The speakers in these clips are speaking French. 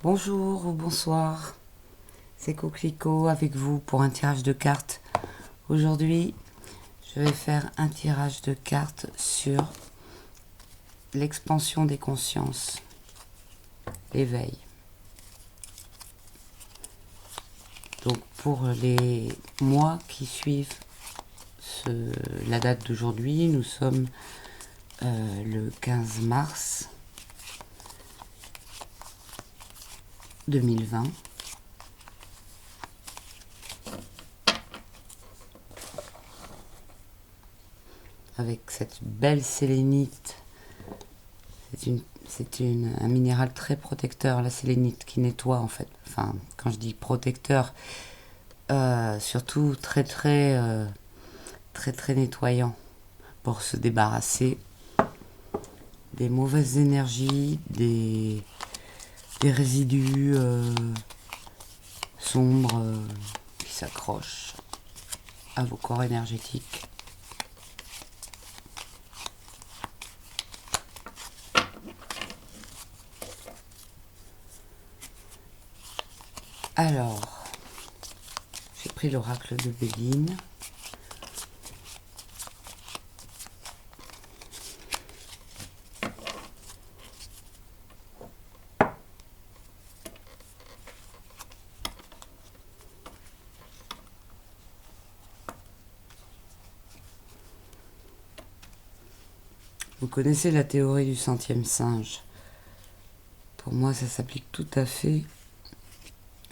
Bonjour ou bonsoir, c'est Coquelicot avec vous pour un tirage de cartes. Aujourd'hui, je vais faire un tirage de cartes sur l'expansion des consciences, l'éveil. Donc pour les mois qui suivent la date d'aujourd'hui, nous sommes le 15 mars 2020. Avec cette belle sélénite. C'est un minéral très protecteur, la sélénite, qui nettoie en fait. Enfin, quand je dis protecteur, surtout très nettoyant pour se débarrasser des mauvaises énergies, des résidus sombres qui s'accrochent à vos corps énergétiques. Alors, j'ai pris l'oracle de Béline. Vous connaissez la théorie du centième singe. Pour moi, ça s'applique tout à fait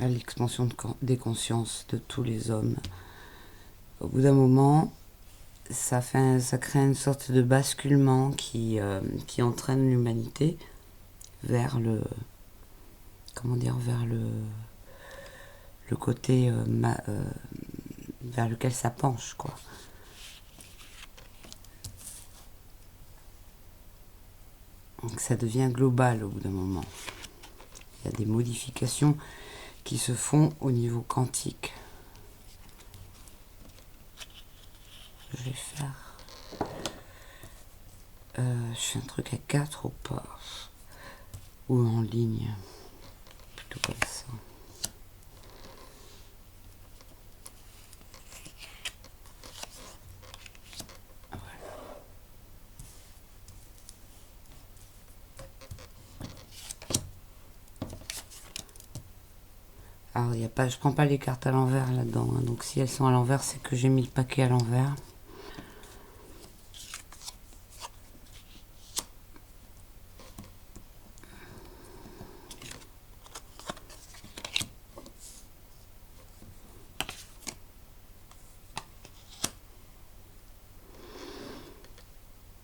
à l'expansion des consciences de tous les hommes. Au bout d'un moment, ça crée une sorte de basculement qui entraîne l'humanité vers le côté vers lequel ça penche, quoi. Donc ça devient global au bout d'un moment. Il y a des modifications qui se font au niveau quantique. Je vais faire... je fais un truc à 4 ou pas? Ou en ligne? Plutôt comme ça. Alors, je prends pas les cartes à l'envers là-dedans, hein. Donc si elles sont à l'envers, c'est que j'ai mis le paquet à l'envers.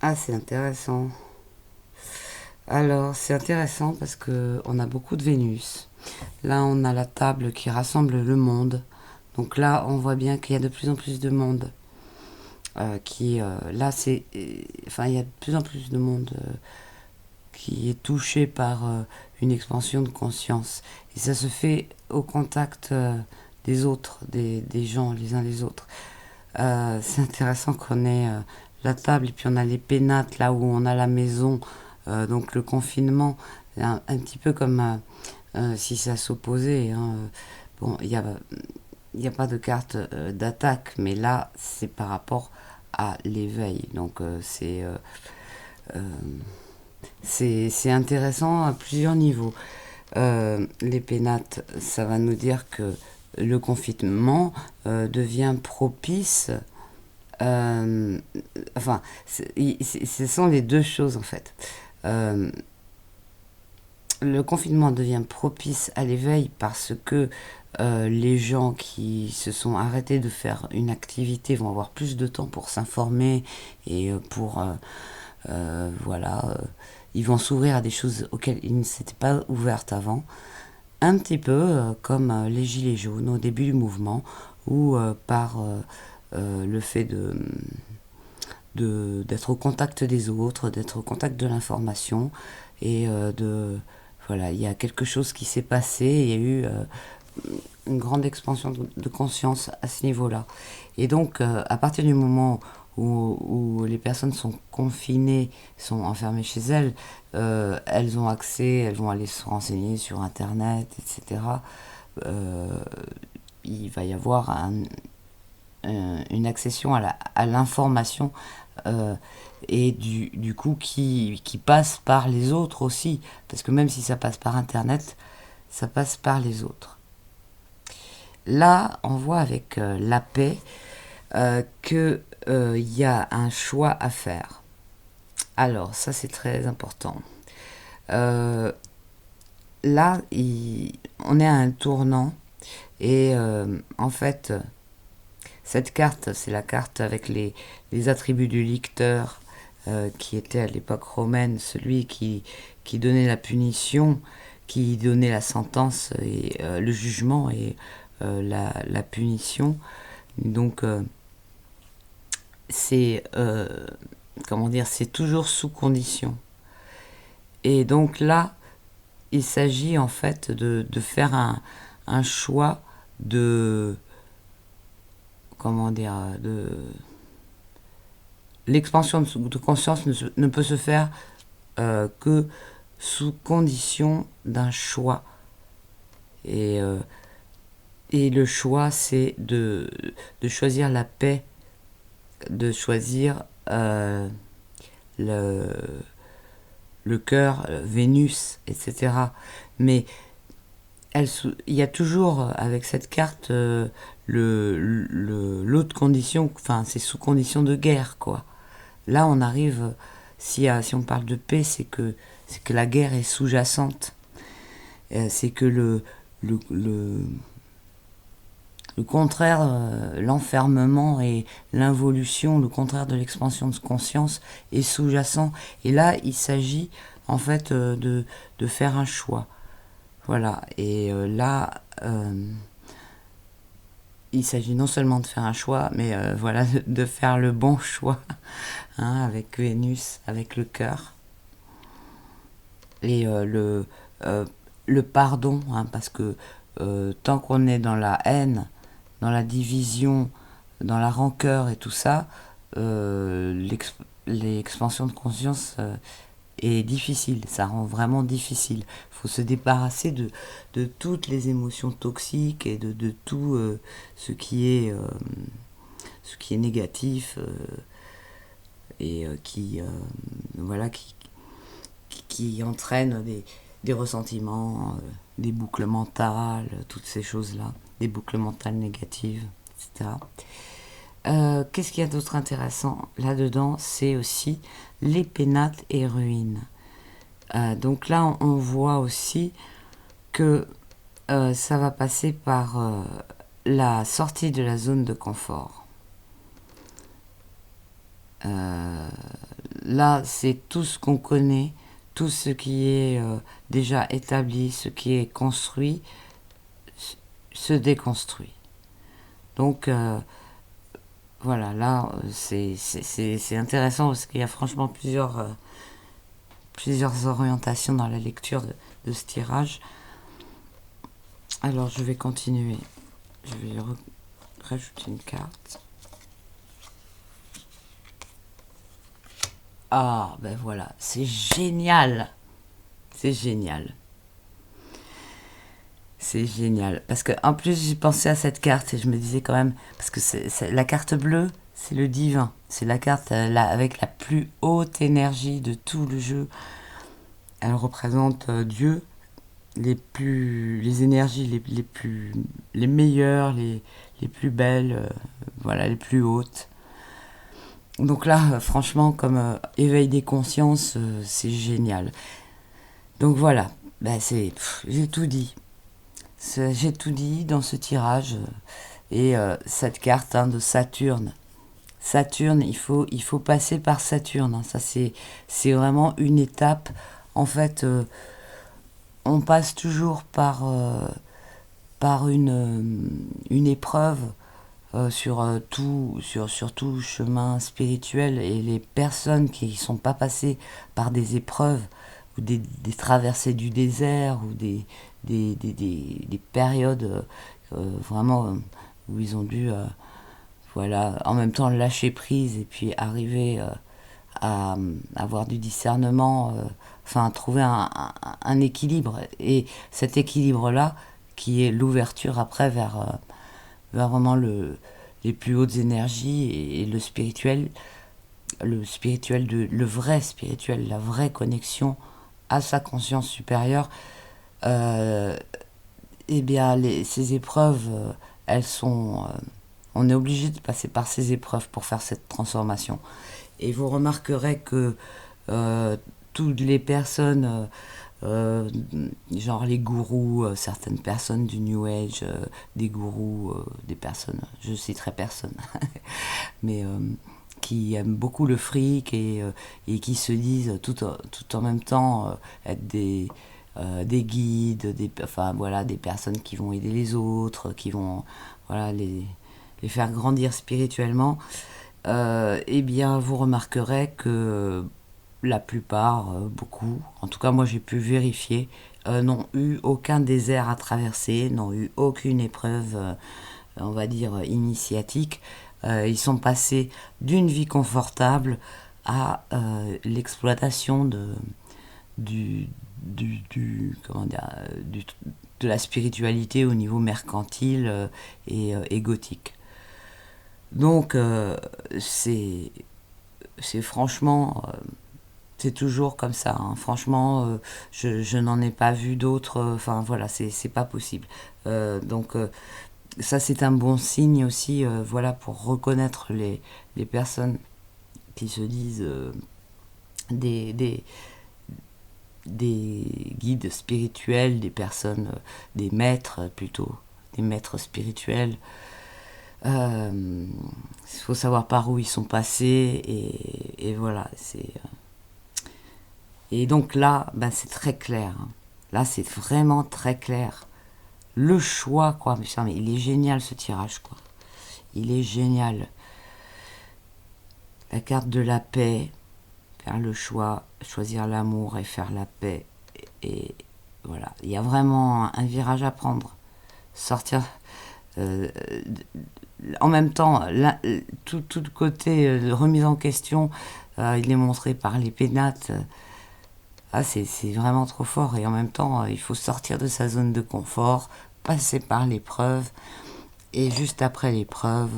Ah, c'est intéressant. Alors, c'est intéressant parce que on a beaucoup de Vénus. Là, on a la table qui rassemble le monde. Donc là, on voit bien qu'il y a de plus en plus de monde. Là, il y a de plus en plus de monde qui est touché par une expansion de conscience. Et ça se fait au contact des autres, des gens, les uns les autres. C'est intéressant qu'on ait la table et puis on a les pénates là où on a la maison. Donc le confinement, un petit peu comme si ça s'opposait. Hein. Bon, il n'y a pas de carte d'attaque, mais là, c'est par rapport à l'éveil. Donc c'est intéressant à plusieurs niveaux. Les pénates, ça va nous dire que le confinement devient propice. Ce sont les deux choses en fait. Le confinement devient propice à l'éveil parce que les gens qui se sont arrêtés de faire une activité vont avoir plus de temps pour s'informer et ils vont s'ouvrir à des choses auxquelles ils ne s'étaient pas ouvertes avant. Un petit peu comme les gilets jaunes au début du mouvement ou par le fait d'être au contact des autres, d'être au contact de l'information et il y a quelque chose qui s'est passé, il y a eu une grande expansion de conscience à ce niveau-là. Et donc, à partir du moment où les personnes sont confinées, sont enfermées chez elles, elles ont accès, elles vont aller se renseigner sur Internet, etc. Il va y avoir une accession à l'information et du coup qui passe par les autres aussi, parce que même si ça passe par Internet, ça passe par les autres. Là, on voit avec la paix qu'il y a un choix à faire. Alors, ça c'est très important. Là, on est à un tournant et en fait, cette carte, c'est la carte avec les attributs du licteur qui était à l'époque romaine, celui qui donnait la punition, qui donnait la sentence et le jugement et la punition. Donc, c'est comment dire, c'est toujours sous condition. Et donc là, il s'agit en fait de faire un choix de comment dire de l'expansion de conscience ne peut se faire que sous condition d'un choix. Et le choix, c'est de choisir la paix, de choisir le cœur, Vénus, etc. Mais il y a toujours avec cette carte l'autre condition, enfin c'est sous condition de guerre, quoi. Là on arrive, si on parle de paix, c'est que la guerre est sous-jacente. C'est que le contraire, l'enfermement et l'involution, le contraire de l'expansion de conscience est sous-jacent. Et là, il s'agit en fait de faire un choix. Voilà. Et là, il s'agit non seulement de faire un choix, mais voilà, de faire le bon choix, hein, avec Vénus, avec le cœur. Et le pardon, hein, parce que tant qu'on est dans la haine, dans la division, dans la rancœur et tout ça, l'expansion de conscience est difficile, ça rend vraiment difficile. Il faut se débarrasser de toutes les émotions toxiques et de tout ce qui est négatif et voilà, qui entraîne des ressentiments, des boucles mentales, toutes ces choses-là, des boucles mentales négatives, etc. Qu'est-ce qu'il y a d'autre intéressant là-dedans? C'est aussi les pénates et ruines. Donc là, on voit aussi que ça va passer par la sortie de la zone de confort. Là, c'est tout ce qu'on connaît, tout ce qui est déjà établi, ce qui est construit, se déconstruit. Donc voilà, là c'est intéressant parce qu'il y a franchement plusieurs orientations dans la lecture de ce tirage. Alors je vais continuer. Je vais rajouter une carte. Ah, ben voilà, c'est génial. C'est génial. C'est génial. Parce que en plus, j'ai pensé à cette carte et je me disais quand même, parce que la carte bleue, c'est le divin. C'est la carte avec la plus haute énergie de tout le jeu. Elle représente Dieu, les énergies les meilleures, les plus belles, voilà, les plus hautes. Donc là, franchement, comme éveil des consciences, c'est génial. Donc voilà, ben j'ai tout dit. J'ai tout dit dans ce tirage. Et cette carte de Saturne. Saturne, il faut passer par Saturne. Hein. Ça, c'est vraiment une étape. En fait, on passe toujours par une épreuve sur tout chemin spirituel, et les personnes qui ne sont pas passées par des épreuves ou des traversées du désert ou des périodes vraiment où ils ont dû voilà, en même temps lâcher prise et puis arriver à avoir du discernement, enfin trouver un équilibre. Et cet équilibre-là, qui est l'ouverture après vers vraiment les plus hautes énergies et le spirituel, le vrai spirituel, la vraie connexion à sa conscience supérieure, euh, eh bien, ces épreuves, elles sont... on est obligé de passer par ces épreuves pour faire cette transformation. Et vous remarquerez que toutes les personnes, genre les gourous, certaines personnes du New Age, des gourous, des personnes, je citerai personne, mais qui aiment beaucoup le fric et qui se disent tout en même temps être des guides, enfin voilà, des personnes qui vont aider les autres, qui vont voilà, les faire grandir spirituellement, eh bien vous remarquerez que la plupart, beaucoup, en tout cas moi j'ai pu vérifier, n'ont eu aucun désert à traverser, n'ont eu aucune épreuve, on va dire, initiatique. Ils sont passés d'une vie confortable à l'exploitation du, comment dire, de la spiritualité au niveau mercantile et gothique. Donc c'est franchement, c'est toujours comme ça, hein. Franchement, je n'en ai pas vu d'autres. Enfin voilà, c'est pas possible. Donc ça c'est un bon signe aussi, voilà, pour reconnaître les personnes qui se disent des, des, des guides spirituels, des personnes, des maîtres plutôt, des maîtres spirituels. Il faut savoir par où ils sont passés et voilà. Et donc là, ben, c'est très clair, hein. Là, c'est vraiment très clair. Le choix, quoi. Mais putain, mais il est génial ce tirage, quoi. Il est génial. La carte de la paix, faire le choix, choisir l'amour et faire la paix. Et voilà, il y a vraiment un virage à prendre. Sortir. euh, En même temps, tout le côté remise en question, il est montré par les pénates. Ah, c'est vraiment trop fort. Et en même temps, il faut sortir de sa zone de confort, passer par l'épreuve. Et juste après l'épreuve,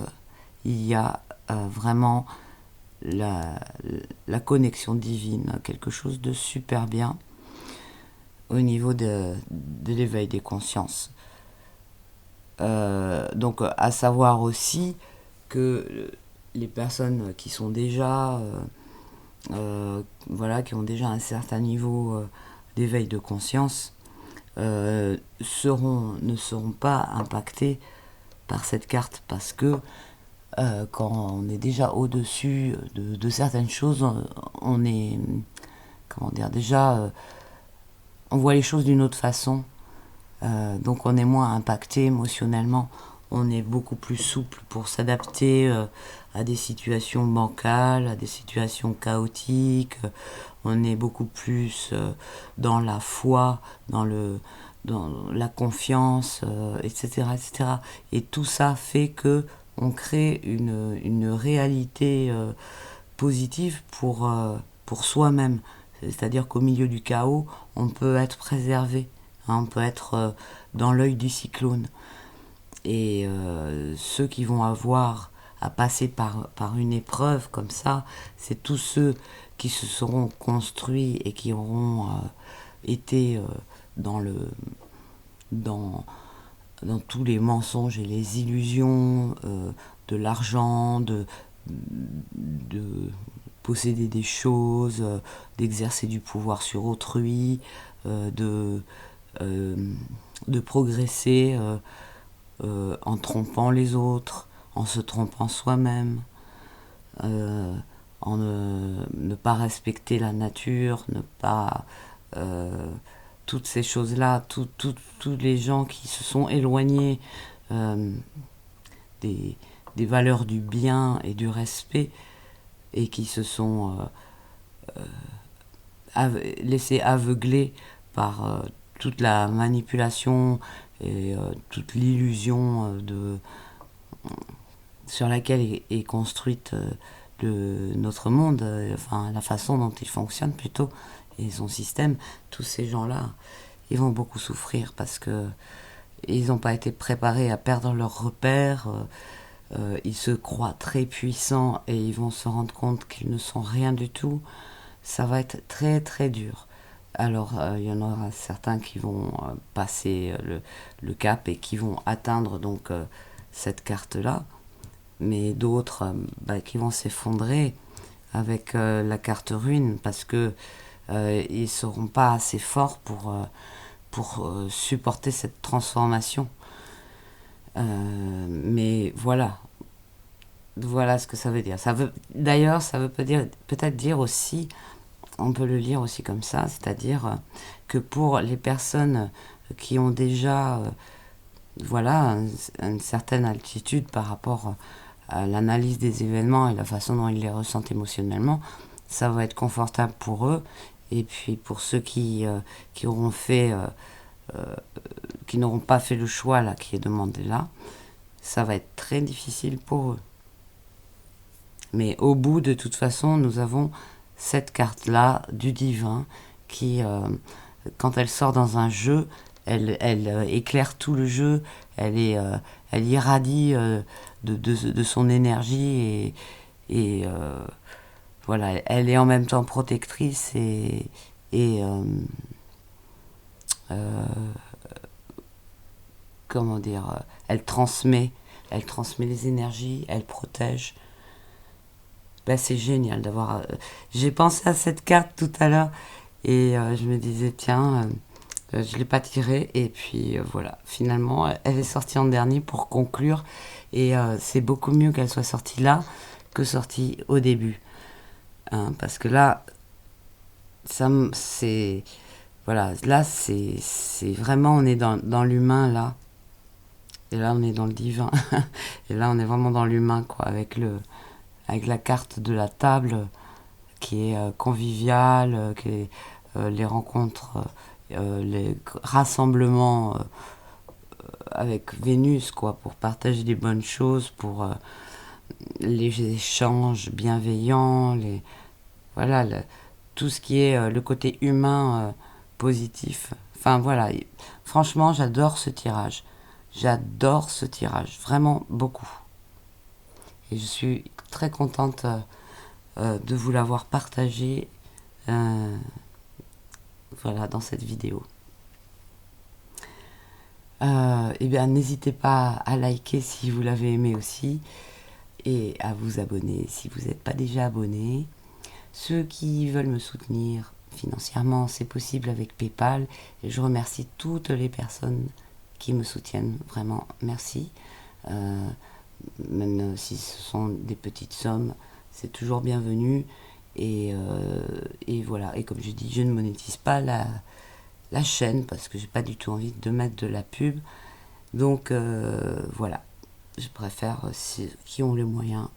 il y a vraiment la, la connexion divine, quelque chose de super bien au niveau de l'éveil des consciences. Donc à savoir aussi que les personnes qui sont déjà voilà, qui ont déjà un certain niveau d'éveil de conscience ne seront pas impactées par cette carte parce que quand on est déjà au-dessus de certaines choses, on est, comment dire, déjà, on voit les choses d'une autre façon. Donc on est moins impacté émotionnellement, on est beaucoup plus souple pour s'adapter à des situations bancales, à des situations chaotiques, on est beaucoup plus dans la foi, dans la confiance, etc., etc. Et tout ça fait que on crée une réalité positive pour soi-même. C'est-à-dire qu'au milieu du chaos, on peut être préservé. On peut être dans l'œil du cyclone. Et ceux qui vont avoir à passer par une épreuve comme ça, c'est tous ceux qui se seront construits et qui auront été dans, le, dans, dans tous les mensonges et les illusions de l'argent, de posséder des choses, d'exercer du pouvoir sur autrui, de progresser en trompant les autres, en se trompant soi-même, en ne pas respecter la nature, ne pas... toutes ces choses-là, tous les gens qui se sont éloignés des valeurs du bien et du respect et qui se sont laissés aveugler par toute la manipulation et toute l'illusion sur laquelle est construite notre monde, enfin la façon dont il fonctionne plutôt, et son système, tous ces gens-là, ils vont beaucoup souffrir parce que ils n'ont pas été préparés à perdre leurs repères, ils se croient très puissants et ils vont se rendre compte qu'ils ne sont rien du tout. Ça va être très très dur. Alors, il y en aura certains qui vont passer le cap et qui vont atteindre donc cette carte-là, mais d'autres qui vont s'effondrer avec la carte ruine parce que ils ne seront pas assez forts pour supporter cette transformation. Mais voilà, voilà ce que ça veut dire. D'ailleurs, ça veut peut-être dire aussi, on peut le lire aussi comme ça, c'est-à-dire que pour les personnes qui ont déjà voilà, une certaine altitude par rapport à l'analyse des événements et la façon dont ils les ressentent émotionnellement, ça va être confortable pour eux. Et puis pour ceux qui auront fait, qui n'auront pas fait le choix là, qui est demandé là, ça va être très difficile pour eux. Mais au bout, de toute façon, nous avons cette carte-là du divin qui, quand elle sort dans un jeu, elle éclaire tout le jeu, elle irradie de son énergie et voilà, elle est en même temps protectrice et comment dire, elle transmet les énergies, elle protège. Ben, c'est génial d'avoir. J'ai pensé à cette carte tout à l'heure et je me disais tiens, je l'ai pas tirée et puis voilà, finalement elle est sortie en dernier pour conclure et c'est beaucoup mieux qu'elle soit sortie là que sortie au début, hein, parce que là, c'est voilà, là c'est vraiment on est dans l'humain là et là on est dans le divin et là on est vraiment dans l'humain quoi avec la carte de la table qui est conviviale, qui est les rencontres, les rassemblements avec Vénus, quoi, pour partager des bonnes choses, pour les échanges bienveillants, voilà, tout ce qui est le côté humain positif. Enfin voilà, franchement, j'adore ce tirage. J'adore ce tirage, vraiment beaucoup. Et je suis très contente de vous l'avoir partagé voilà, dans cette vidéo. Et bien, n'hésitez pas à liker si vous l'avez aimé aussi et à vous abonner si vous n'êtes pas déjà abonné. Ceux qui veulent me soutenir financièrement, c'est possible avec PayPal et je remercie toutes les personnes qui me soutiennent, vraiment merci. Même si ce sont des petites sommes, c'est toujours bienvenu. Et voilà, et comme je dis, je ne monétise pas la chaîne parce que j'ai pas du tout envie de mettre de la pub. Donc voilà, je préfère ceux qui ont les moyens,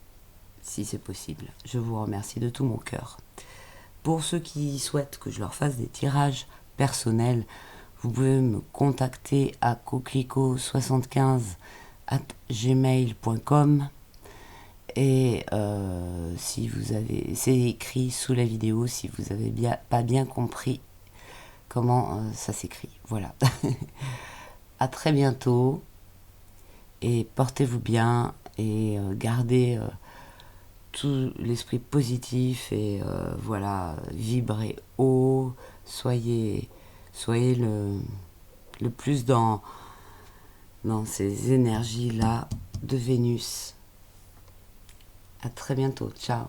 si c'est possible. Je vous remercie de tout mon cœur. Pour ceux qui souhaitent que je leur fasse des tirages personnels, vous pouvez me contacter à coquelicot75@gmail.com et si vous avez, c'est écrit sous la vidéo si vous avez pas bien compris comment ça s'écrit. Voilà. À très bientôt et portez-vous bien et gardez tout l'esprit positif et voilà, vibrez haut, soyez le plus dans ces énergies là de Vénus. À très bientôt, ciao.